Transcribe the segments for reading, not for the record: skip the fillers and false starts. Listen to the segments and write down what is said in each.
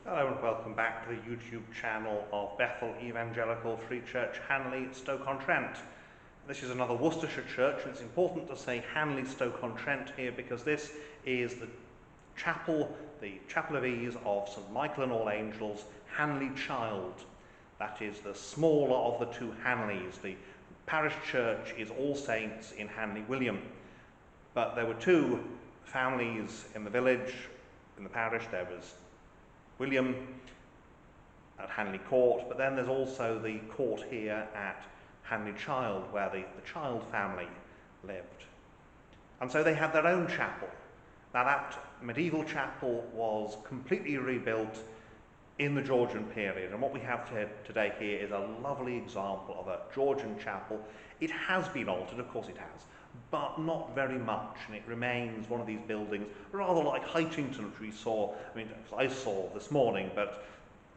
Hello and welcome back to the YouTube channel of Bethel Evangelical Free Church, Hanley, Stoke-on-Trent. This is another Worcestershire church, and it's important to say Hanley, Stoke-on-Trent here because this is the chapel of ease of St Michael and All Angels, Hanley Childe. That is the smaller of the two Hanleys. The parish church is All Saints in Hanley William. But there were two families in the village, in the parish. There was William at Hanley Court, but then there's also the court here at Hanley Childe, where the Childe family lived. And so they had their own chapel. Now that medieval chapel was completely rebuilt in the Georgian period, and what we have today here is a lovely example of a Georgian chapel. It has been altered, of course it has, but not very much, and it remains one of these buildings, rather like Heightington, which we saw, I saw this morning, but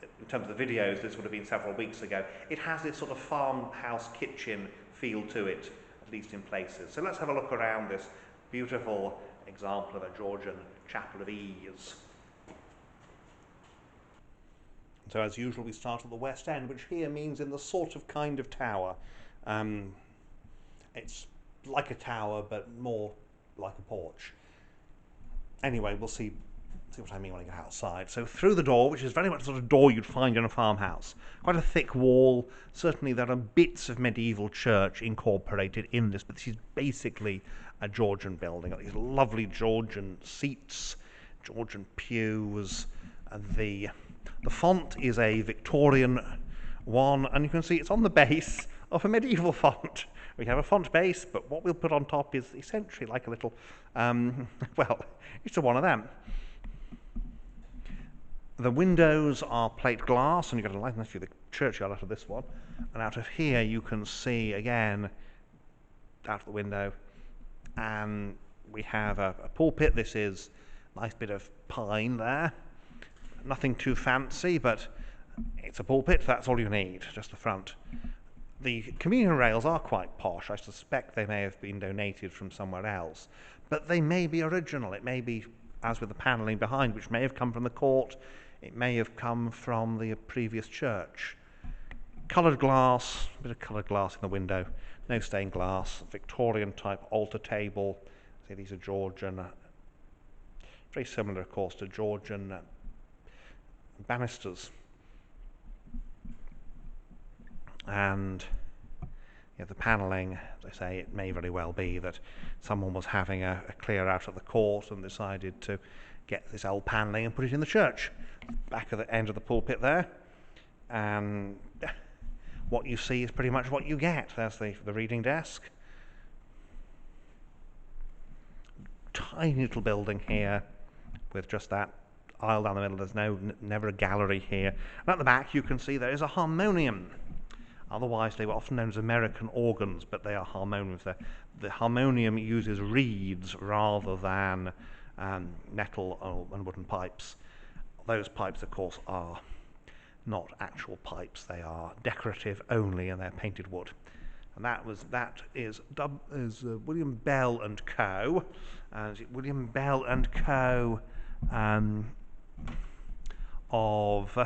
in terms of the videos, this would have been several weeks ago. It has this sort of farmhouse kitchen feel to it, at least in places. So let's have a look around this beautiful example of a Georgian chapel of ease. So as usual, we start at the west end, which here means in the sort of kind of tower. It's like a tower, but more like a porch. Anyway, we'll see what I mean when I get outside. So through the door, which is very much the sort of door you'd find in a farmhouse, quite a thick wall. Certainly there are bits of medieval church incorporated in this, but this is basically a Georgian building. These lovely Georgian seats, Georgian pews, and the font is a Victorian one, and you can see it's on the base of a medieval font. We have a font base, but what we'll put on top is essentially like a little, well, it's one of them. The windows are plate glass, and you've got a light through the churchyard out of this one. And out of here you can see, again, out of the window, and we have a pulpit. This is a nice bit of pine there. Nothing too fancy, but it's a pulpit, that's all you need, just the front. The communion rails are quite posh. I suspect they may have been donated from somewhere else, but they may be original. It may be, as with the panelling behind, which may have come from the court, it may have come from the previous church. Coloured glass, a bit of coloured glass in the window, no stained glass, Victorian type altar table. See, these are Georgian, very similar, of course, to Georgian banisters. And the panelling, as I say, it may very well be that someone was having a clear out at the court and decided to get this old panelling and put it in the church. Back at the end of the pulpit there, and what you see is pretty much what you get. There's the reading desk. Tiny little building here with just that aisle down the middle. There's never a gallery here. And at the back you can see there is a harmonium. Otherwise they were often known as American organs, but they are harmoniums. The harmonium uses reeds rather than metal and wooden pipes. Those pipes, of course, are not actual pipes. They are decorative only, and they're painted wood. And that is William Bell and Co. William Bell and Co. Of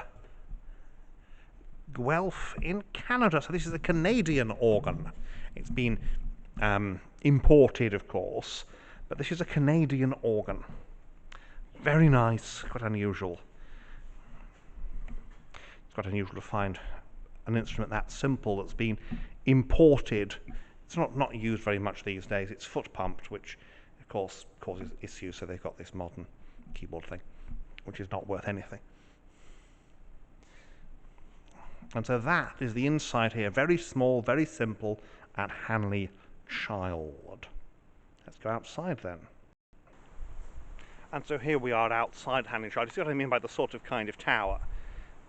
Guelph in Canada. So this is a Canadian organ. It's been imported, of course, but this is a Canadian organ. Very nice, quite unusual. It's quite unusual to find an instrument that simple that's been imported. It's not used very much these days. It's foot pumped, which of course causes issues, so they've got this modern keyboard thing, which is not worth anything. And so that is the inside here, very small, very simple, at Hanley Childe. Let's go outside then. And so here we are outside Hanley Childe. You see what I mean by the sort of kind of tower?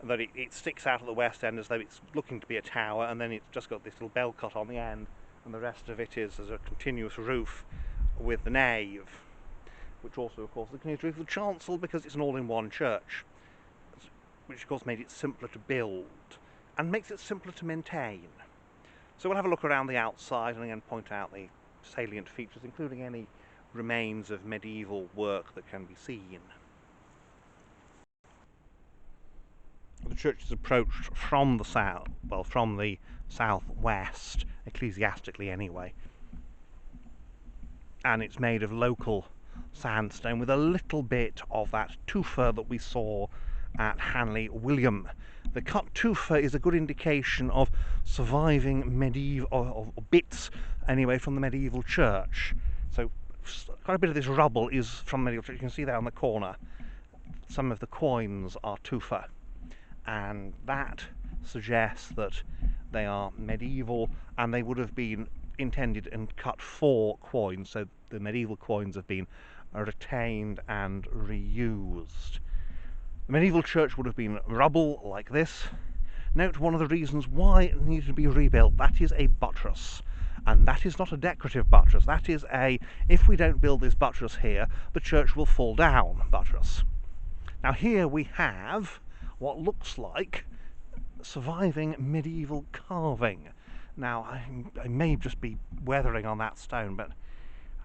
That it sticks out at the west end as though it's looking to be a tower, and then it's just got this little bell cut on the end, and the rest of it is as a continuous roof with the nave, which also, of course, is the continuous roof of the chancel, because it's an all-in-one church, which of course made it simpler to build and makes it simpler to maintain. So we'll have a look around the outside and again point out the salient features, including any remains of medieval work that can be seen. The church is approached from the south, well, from the southwest, ecclesiastically anyway, and it's made of local sandstone with a little bit of that tufa that we saw at Hanley William. The cut tufa is a good indication of surviving medieval, or bits anyway, from the medieval church. So quite a bit of this rubble is from the medieval church. You can see there on the corner some of the coins are tufa, and that suggests that they are medieval, and they would have been intended and cut for coins, so the medieval coins have been retained and reused. The medieval church would have been rubble like this. Note one of the reasons why it needed to be rebuilt. That is a buttress, and that is not a decorative buttress. That is a, if we don't build this buttress here, the church will fall down buttress. Now here we have what looks like surviving medieval carving. Now I may just be weathering on that stone, but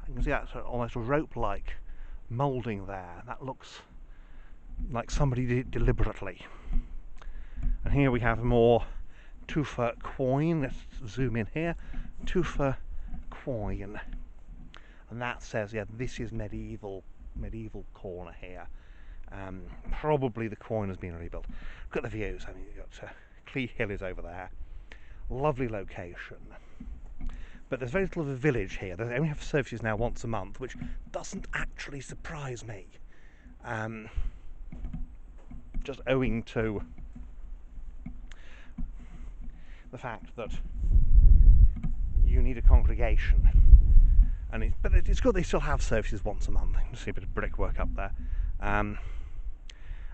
you can see that's almost a rope-like moulding there. That looks like somebody did it deliberately. And here we have more tufa coin. Let's zoom in here. Tufa coin, and that says, yeah, this is medieval corner here. Probably the coin has been rebuilt. Look at the views. I mean, you've got Clee Hill is over there. Lovely location. But there's very little of a village here. They only have services now once a month, which doesn't actually surprise me. Just owing to the fact that you need a congregation. But it's good they still have services once a month. You can see a bit of brickwork up there.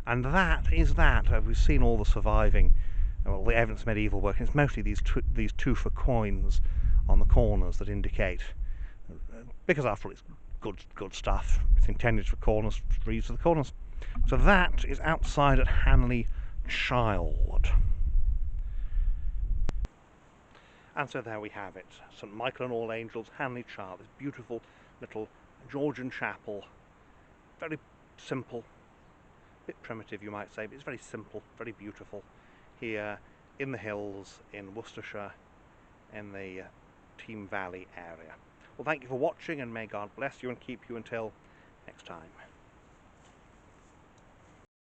And that is that. We've seen all the surviving, well, the evidence of medieval work. And it's mostly these tufa coins on the corners that indicate, because after all it's good stuff. It's intended for corners, for use for the corners. So that is outside at Hanley Childe. And so there we have it. St Michael and All Angels, Hanley Childe. This beautiful little Georgian chapel. Very simple. A bit primitive, you might say, but it's very simple, very beautiful. Here in the hills in Worcestershire, in the Teme Valley area. Well, thank you for watching, and may God bless you and keep you until next time.